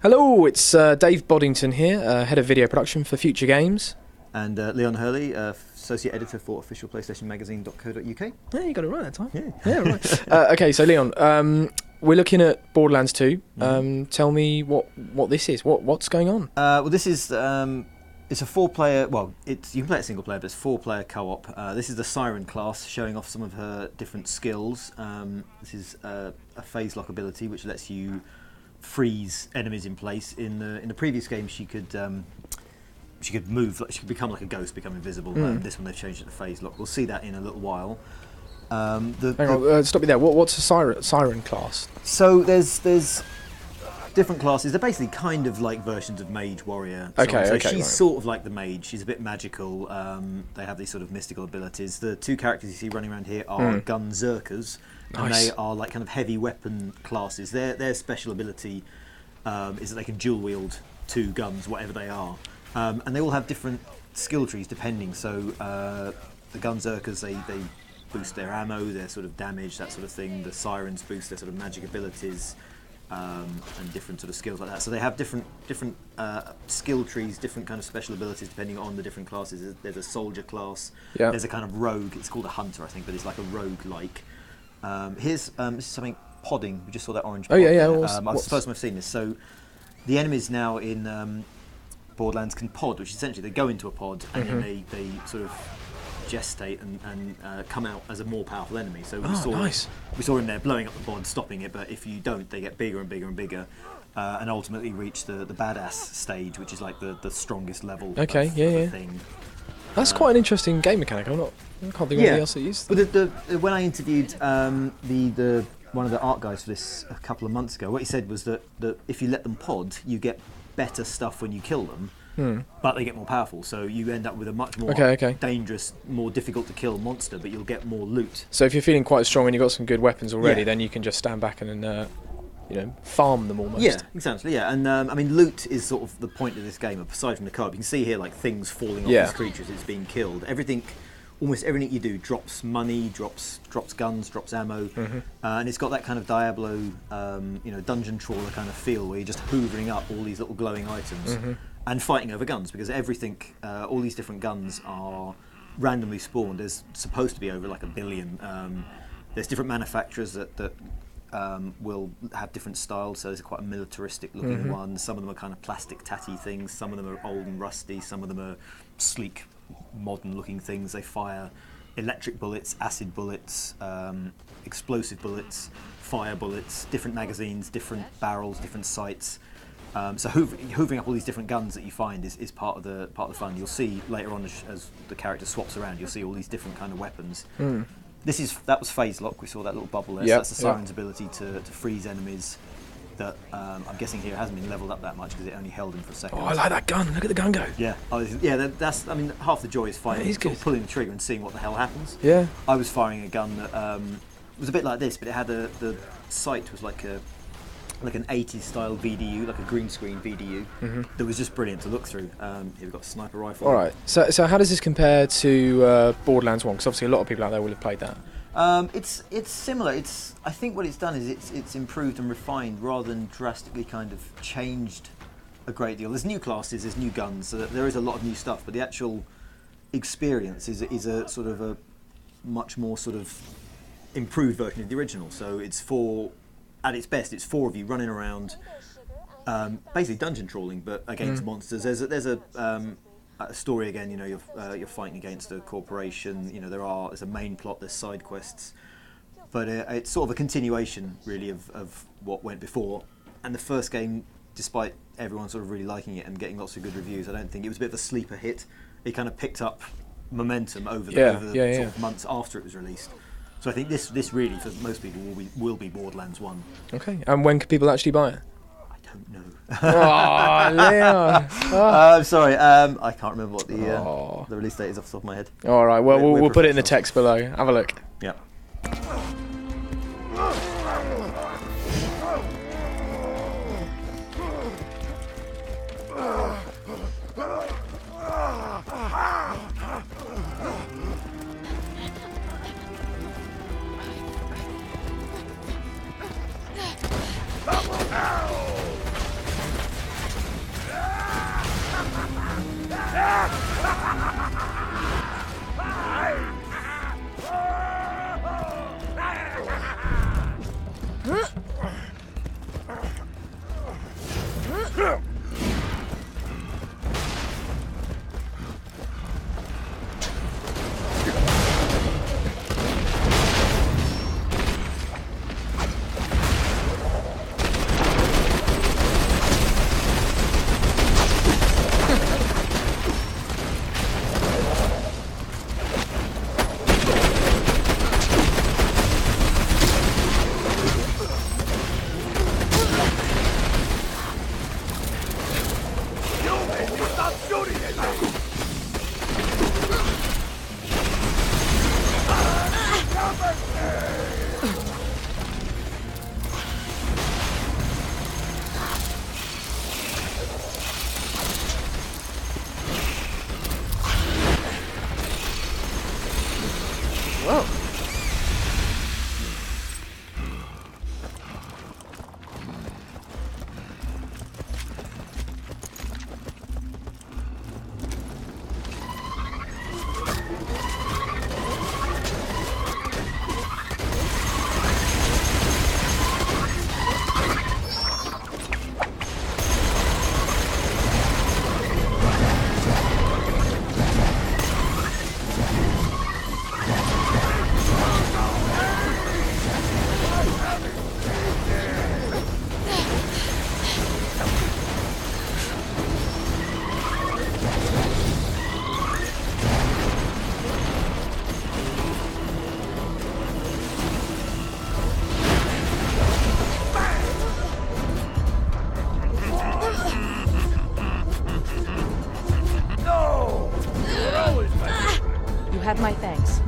Hello, it's Dave Boddington here, head of video production for Future Games. And Leon Hurley, associate editor for officialplaystationmagazine.co.uk. Yeah, you got it right that time. Yeah, right. Okay, so Leon, we're looking at Borderlands 2. Tell me what this is. What's going on? Well, this is it's a 4-player. Well, you can play it single player, but it's 4-player co-op. This is the Siren class, showing off some of her different skills. This is a phase lock ability, which lets you freeze enemies in place. In the previous game, she could move. She could become like a ghost, become invisible. This one they've changed it to phase lock. We'll see that in a little while. Hang on, stop you there. What's a siren class? So there's different classes. They're basically kind of like versions of mage warrior. So she's sort of like the mage. She's a bit magical. They have these sort of mystical abilities. The two characters you see running around here are gunzerkers, and they are like kind of heavy weapon classes. Their special ability is that they can dual wield 2 guns, whatever they are. And they all have different skill trees depending. So the gunzerkers, they boost their ammo, their sort of damage, that sort of thing. The sirens boost their sort of magic abilities and different sort of skills like that. So they have different skill trees, different kind of special abilities depending on the different classes. There's a soldier class. Yeah. There's a kind of rogue. It's called a hunter, I think, but it's like a rogue-like. Here's this is something podding. We just saw that orange. Oh yeah. It's the first time I've seen this. So the enemies now in Borderlands can pod, which essentially they go into a pod and then they sort of gestate and come out as a more powerful enemy. So we saw him there blowing up the pod, stopping it, but if you don't, they get bigger and bigger and bigger, and ultimately reach the badass stage, which is like the strongest level of thing. That's quite an interesting game mechanic. I can't think of anything else that used. But when I interviewed the one of the art guys for this a couple of months ago, what he said was that if you let them pod, you get better stuff when you kill them, but they get more powerful, so you end up with a much more dangerous, more difficult to kill monster, but you'll get more loot. So if you're feeling quite strong and you've got some good weapons already, then you can just stand back and farm them almost. Yeah, exactly. Yeah, and I mean, loot is sort of the point of this game. Aside from the co-op, you can see here like things falling off these creatures. It's being killed. Almost everything you do drops money, drops guns, drops ammo, and it's got that kind of Diablo, dungeon trawler kind of feel where you're just hoovering up all these little glowing items and fighting over guns, because everything, all these different guns are randomly spawned. There's supposed to be over like 1 billion. There's different manufacturers that will have different styles. So there's quite a militaristic looking one. Some of them are kind of plastic tatty things. Some of them are old and rusty. Some of them are sleek, modern looking things. They fire electric bullets, acid bullets, explosive bullets, fire bullets, different magazines, different barrels, different sights. So hoovering up all these different guns that you find is part of the fun. You'll see later on as the character swaps around, you'll see all these different kind of weapons. That was phase lock. We saw that little bubble there. So that's the Siren's ability to freeze enemies. That I'm guessing here hasn't been leveled up that much because it only held him for a second. Oh, I like that gun. Look at the gun go. Yeah, that's. I mean, half the joy is fighting, pulling the trigger and seeing what the hell happens. Yeah. I was firing a gun that was a bit like this, but it had the sight was like an 80s style VDU, like a green screen VDU. That was just brilliant to look through. Here we've got a sniper rifle. All right. So how does this compare to Borderlands 1? Because obviously a lot of people out there will have played that. It's similar. I think what it's done is it's improved and refined rather than drastically kind of changed a great deal. There's new classes, there's new guns, so there is a lot of new stuff, but the actual experience is a sort of a much more sort of improved version of the original. So at its best, it's 4 of you running around, basically dungeon trawling, but against monsters. There's a story again. You're fighting against a corporation. There's a main plot. There's side quests, but it's sort of a continuation, really, of what went before. And the first game, despite everyone sort of really liking it and getting lots of good reviews, I don't think it was a bit of a sleeper hit. It kind of picked up momentum over the sort of months after it was released. So I think this really, for most people, will be Borderlands 1. Okay, and when can people actually buy it? I don't know. Oh, Leon. I'm sorry, I can't remember what the release date is off the top of my head. All right, well, we'll put it in the text below. Have a look. Yeah. have my thanks.